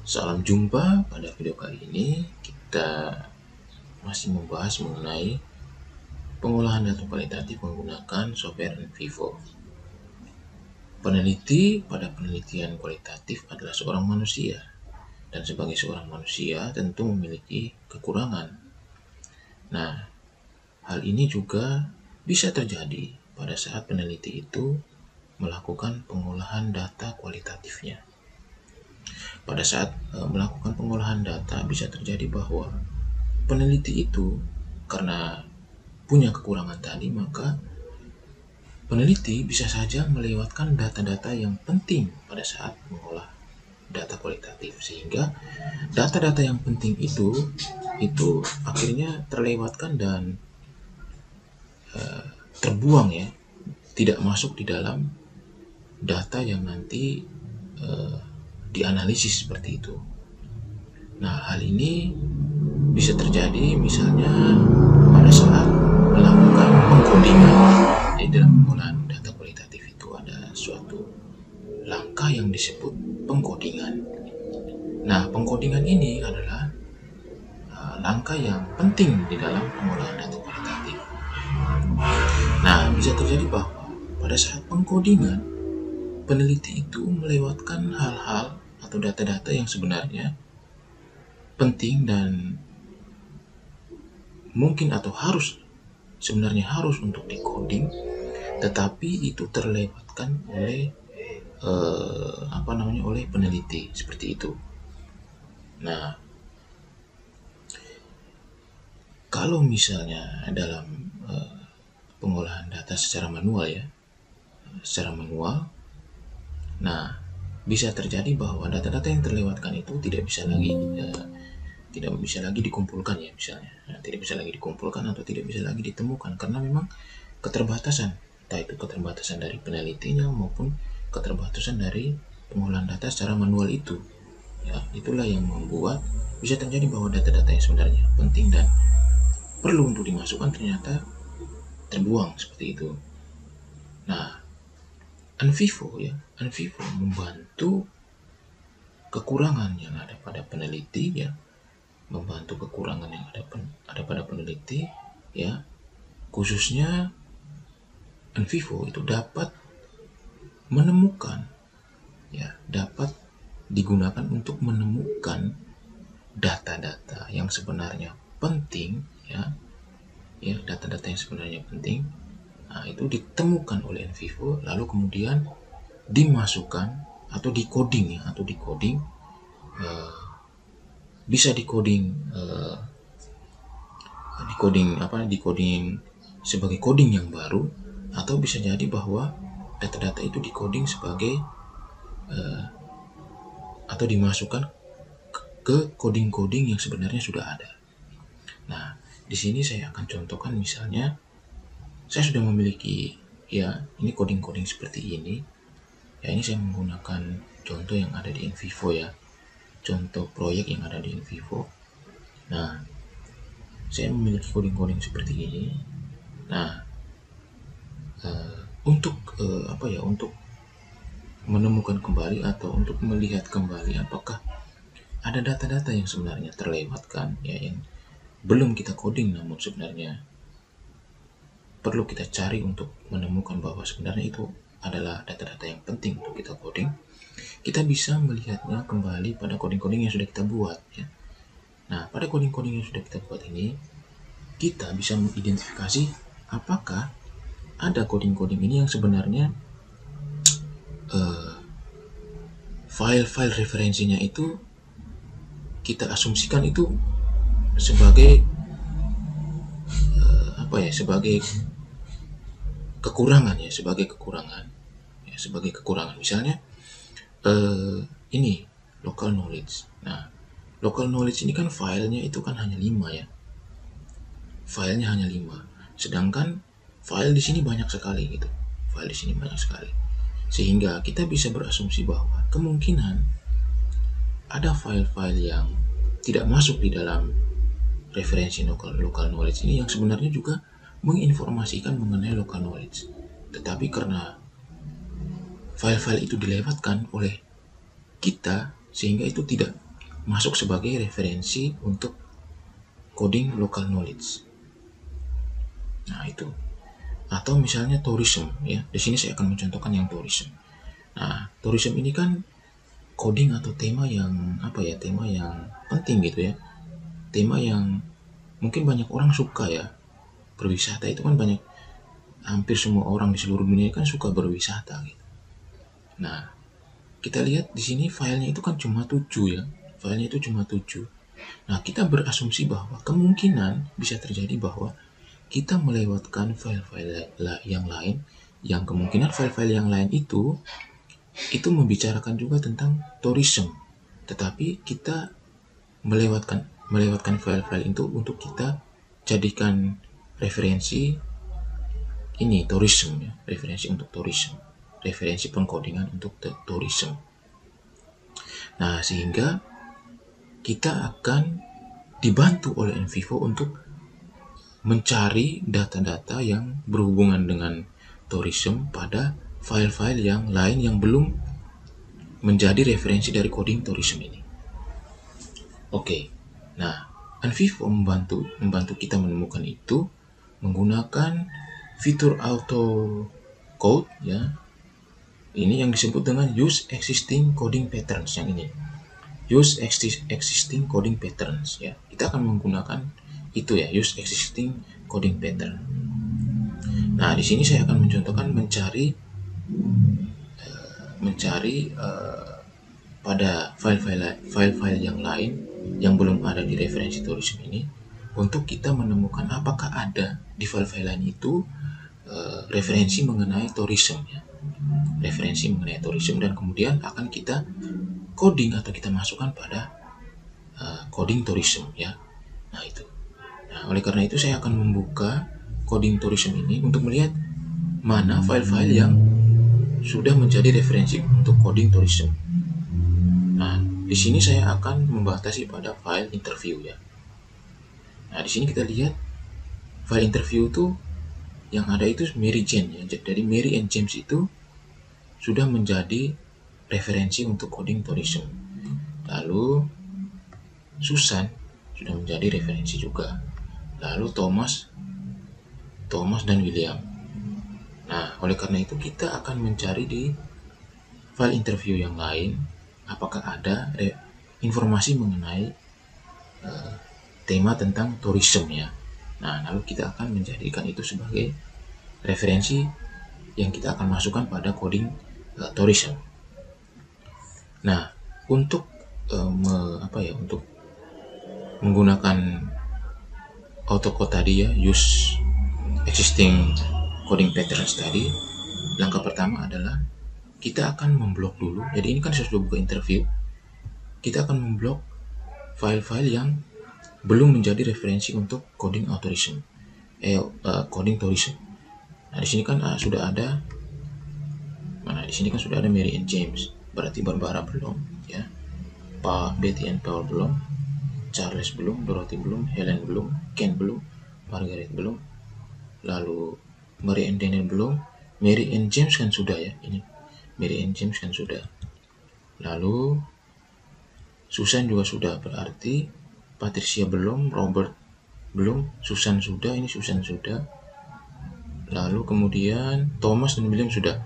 Salam jumpa. Pada video kali ini kita masih membahas mengenai pengolahan data kualitatif menggunakan software NVivo. Peneliti pada penelitian kualitatif adalah seorang manusia, dan sebagai seorang manusia tentu memiliki kekurangan. Nah, hal ini juga bisa terjadi pada saat peneliti itu melakukan pengolahan data kualitatifnya. Pada saat melakukan pengolahan data, bisa terjadi bahwa peneliti itu karena punya kekurangan tadi, maka peneliti bisa saja melewatkan data-data yang penting pada saat mengolah data kualitatif, sehingga data-data yang penting itu akhirnya terlewatkan dan terbuang, ya, tidak masuk di dalam data yang nanti dianalisis seperti itu. Nah, hal ini bisa terjadi misalnya pada saat melakukan pengkodingan. Di dalam pengolahan data kualitatif itu ada suatu langkah yang disebut pengkodingan. Nah, pengkodingan ini adalah langkah yang penting di dalam pengolahan data kualitatif. Nah, bisa terjadi bahwa pada saat pengkodingan, peneliti itu melewatkan hal-hal atau data-data yang sebenarnya penting dan mungkin atau sebenarnya harus untuk decoding, tetapi itu terlewatkan oleh oleh peneliti seperti itu. Nah, kalau misalnya dalam pengolahan data secara manual, nah, bisa terjadi bahwa data-data yang terlewatkan itu tidak bisa lagi dikumpulkan, ya, misalnya. Nah, tidak bisa lagi dikumpulkan atau tidak bisa lagi ditemukan karena memang keterbatasan, entah itu keterbatasan dari penelitinya maupun keterbatasan dari pengolahan data secara manual itu. Ya, itulah yang membuat bisa terjadi bahwa data-data yang sebenarnya penting dan perlu untuk dimasukkan ternyata terbuang seperti itu. Nah, NVivo membantu kekurangan yang ada pada peneliti, ya, membantu kekurangan yang ada pada peneliti, ya, khususnya NVivo itu dapat menemukan, ya, dapat digunakan untuk menemukan data-data yang sebenarnya penting, ya, data-data yang sebenarnya penting. Nah, itu ditemukan oleh NVivo, lalu kemudian dimasukkan atau decoding, bisa decoding sebagai coding yang baru, atau bisa jadi bahwa data-data itu decoding sebagai atau dimasukkan ke coding-coding yang sebenarnya sudah ada. Nah, di sini saya akan contohkan, misalnya saya sudah memiliki, ya, ini coding-coding seperti ini. Ya, ini saya menggunakan contoh yang ada di NVivo, ya, contoh proyek yang ada di NVivo. Nah, saya memiliki coding-coding seperti ini. Nah, untuk menemukan kembali atau untuk melihat kembali apakah ada data-data yang sebenarnya terlewatkan, ya, yang belum kita coding namun sebenarnya perlu kita cari untuk menemukan bahwa sebenarnya itu adalah data-data yang penting untuk kita coding. Kita bisa melihatnya kembali pada coding-coding yang sudah kita buat, ya. Nah, pada coding-coding yang sudah kita buat ini, kita bisa mengidentifikasi apakah ada coding-coding ini yang sebenarnya file-file referensinya itu kita asumsikan itu sebagai sebagai kekurangan, misalnya ini local knowledge. Nah, local knowledge ini kan filenya itu kan hanya 5, ya, filenya hanya 5, sedangkan file di sini banyak sekali, sehingga kita bisa berasumsi bahwa kemungkinan ada file-file yang tidak masuk di dalam referensi local knowledge ini yang sebenarnya juga menginformasikan mengenai local knowledge, tetapi karena file-file itu dilewatkan oleh kita sehingga itu tidak masuk sebagai referensi untuk coding local knowledge. Nah, itu. Atau misalnya tourism ya. Di sini saya akan mencontohkan yang tourism. Nah, tourism ini kan coding atau tema yang tema yang penting gitu ya. Tema yang mungkin banyak orang suka ya. Berwisata itu kan banyak, hampir semua orang di seluruh dunia kan suka berwisata gitu. Nah, kita lihat di sini filenya itu kan cuma 7 ya. Filenya itu cuma 7. Nah, kita berasumsi bahwa kemungkinan bisa terjadi bahwa kita melewatkan file-file yang lain, yang kemungkinan file-file yang lain itu membicarakan juga tentang tourism. Tetapi kita melewatkan file-file itu untuk kita jadikan referensi ini tourism ya, referensi untuk tourism, referensi pengkodingan untuk tourism. Nah, sehingga kita akan dibantu oleh NVivo untuk mencari data-data yang berhubungan dengan tourism pada file-file yang lain yang belum menjadi referensi dari coding tourism ini. Oke, nah NVivo membantu kita menemukan itu menggunakan fitur auto code ya. Ini yang disebut dengan use existing coding patterns yang ini. Use existing coding patterns ya. Kita akan menggunakan itu ya, use existing coding pattern. Nah, di sini saya akan mencontohkan mencari pada file-file yang lain yang belum ada di referensi tourism ini, untuk kita menemukan apakah ada di file-file lain itu referensi mengenai tourism ya, referensi mengenai tourism, dan kemudian akan kita coding atau kita masukkan pada coding tourism ya. Nah, itu. Nah, oleh karena itu saya akan membuka coding tourism ini untuk melihat mana file-file yang sudah menjadi referensi untuk coding tourism. Nah, di sini saya akan membatasi pada file interview ya. Nah, di sini kita lihat file interview itu yang ada itu Mary Jane ya. Dari Mary and James itu sudah menjadi referensi untuk coding tourism. Lalu Susan sudah menjadi referensi juga. Lalu Thomas dan William. Nah, oleh karena itu kita akan mencari di file interview yang lain apakah ada informasi mengenai tema tentang tourism ya. Nah, lalu kita akan menjadikan itu sebagai referensi yang kita akan masukkan pada coding tourism. Nah, untuk untuk menggunakan autocode tadi ya, use existing coding patterns tadi, langkah pertama adalah kita akan memblok dulu. Jadi ini kan saya sudah buka interview. Kita akan memblok file-file yang belum menjadi referensi untuk coding tourism. Nah, di sini kan sudah ada. Di sini kan sudah ada Mary and James. Berarti Barbara belum, ya. Betty and Paul belum. Charles belum, Dorothy belum, Helen belum, Ken belum, Margaret belum. Lalu Mary and Daniel belum. Mary and James kan sudah ya. Ini Mary and James kan sudah. Lalu Susan juga sudah, berarti Patricia belum, Robert belum, Susan sudah, ini Susan sudah. Lalu kemudian Thomas dan William sudah.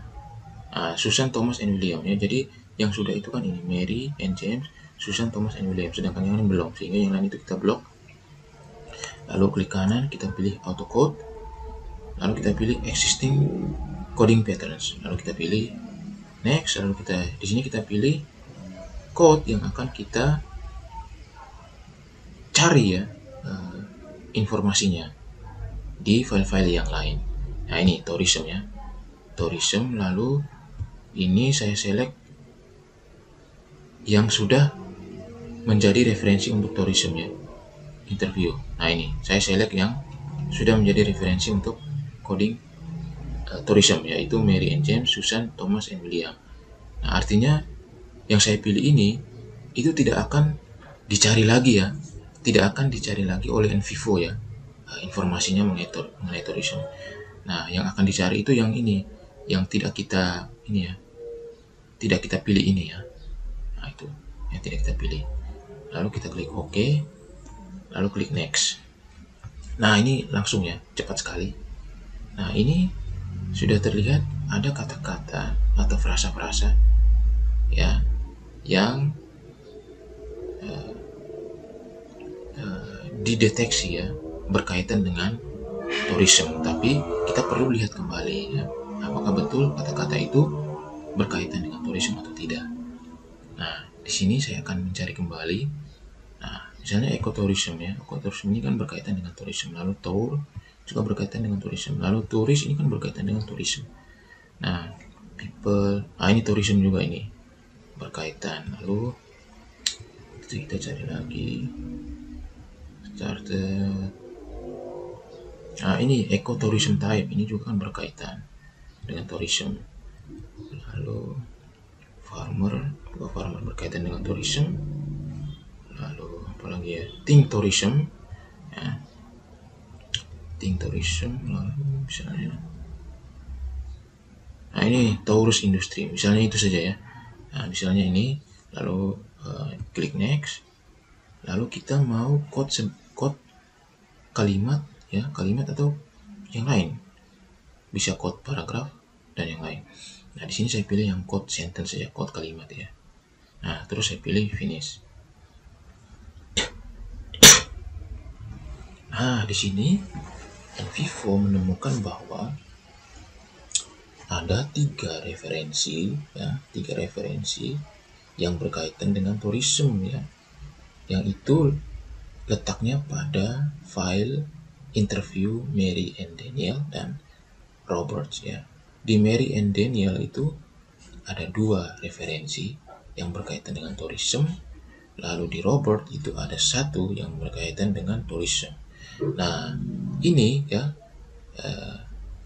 Susan, Thomas, and William ya. Jadi yang sudah itu kan ini Mary and James, Susan, Thomas, and William. Sedangkan yang lain belum, sehingga yang lain itu kita blok. Lalu klik kanan, kita pilih auto code. Lalu kita pilih existing coding patterns. Lalu kita pilih next. Lalu di sini kita pilih code yang akan kita cari ya, informasinya di file-file yang lain. Nah, ini tourism ya, tourism. Lalu ini saya select yang sudah menjadi referensi untuk tourism ya, interview. Nah, ini saya select yang sudah menjadi referensi untuk coding tourism, yaitu Mary and James, Susan, Thomas, and William. Nah, artinya yang saya pilih ini itu tidak akan dicari lagi ya, tidak akan dicari lagi oleh NVivo ya, informasinya mengenai tourism. Nah, yang akan dicari itu yang ini, yang tidak kita pilih ini ya. Nah, itu yang tidak kita pilih. lalu kita klik OK, lalu klik next. Nah, ini langsung ya, cepat sekali. Nah, ini sudah terlihat ada kata-kata atau frasa-frasa ya yang dideteksi ya berkaitan dengan tourism. Tapi kita perlu lihat kembali ya, apakah betul kata-kata itu berkaitan dengan tourism atau tidak. Nah, di sini saya akan mencari kembali. Nah, misalnya ekotourism ya. Ekotourism ini kan berkaitan dengan tourism. Lalu tour juga berkaitan dengan tourism. Lalu turis ini kan berkaitan dengan tourism. Nah, people, ini tourism juga ini berkaitan. Lalu kita cari lagi. Started. Nah, ini ekotourism type. Ini juga kan berkaitan dengan tourism. Lalu farmer berkaitan dengan tourism. Lalu apalagi ya, think tourism ya. Think tourism, lalu misalnya ini tourist industry, misalnya itu saja ya. Nah, misalnya ini, lalu klik next, lalu kita mau code kalimat ya, kalimat atau yang lain, bisa code paragraf dan yang lain. Nah, di sini saya pilih yang code sentence saja, code kalimat ya. Nah, terus saya pilih finish. Nah, di sini NVivo menemukan bahwa ada 3 referensi ya, 3 referensi yang berkaitan dengan tourism ya, yang itu letaknya pada file interview Mary and Daniel dan Roberts ya. Di Mary and Daniel itu ada 2 referensi yang berkaitan dengan tourism, lalu di Robert itu ada 1 yang berkaitan dengan tourism. Nah, ini ya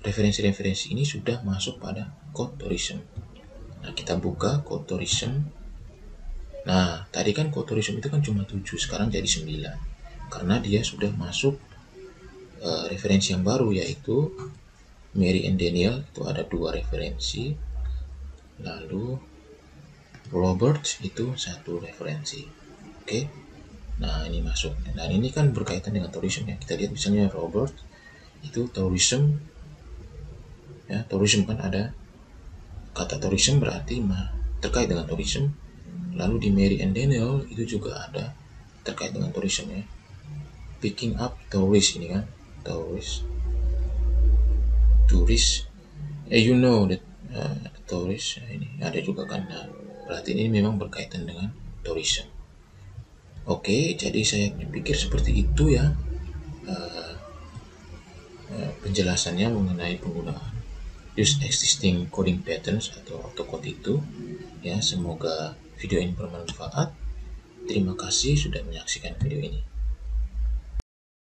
referensi-referensi ini sudah masuk pada code tourism. Nah, kita buka code tourism. Nah, tadi kan code tourism itu kan cuma 7, sekarang jadi 9. Karena dia sudah masuk referensi yang baru, yaitu Mary and Daniel itu ada 2 referensi. Lalu Robert itu 1 referensi. Oke. Nah, ini masuk. Nah, ini kan berkaitan dengan tourism ya. Kita lihat misalnya Robert itu tourism ya, tourism kan ada kata tourism berarti terkait dengan tourism. Lalu di Mary and Daniel itu juga ada terkait dengan tourism ya. Picking up tourist ini kan, tourist you know that tourist ini ada juga kan. Nah, berarti ini memang berkaitan dengan tourism. Oke, jadi saya pikir seperti itu ya penjelasannya mengenai penggunaan use existing coding patterns atau autocode itu ya. Semoga video ini bermanfaat. Terima kasih sudah menyaksikan video ini.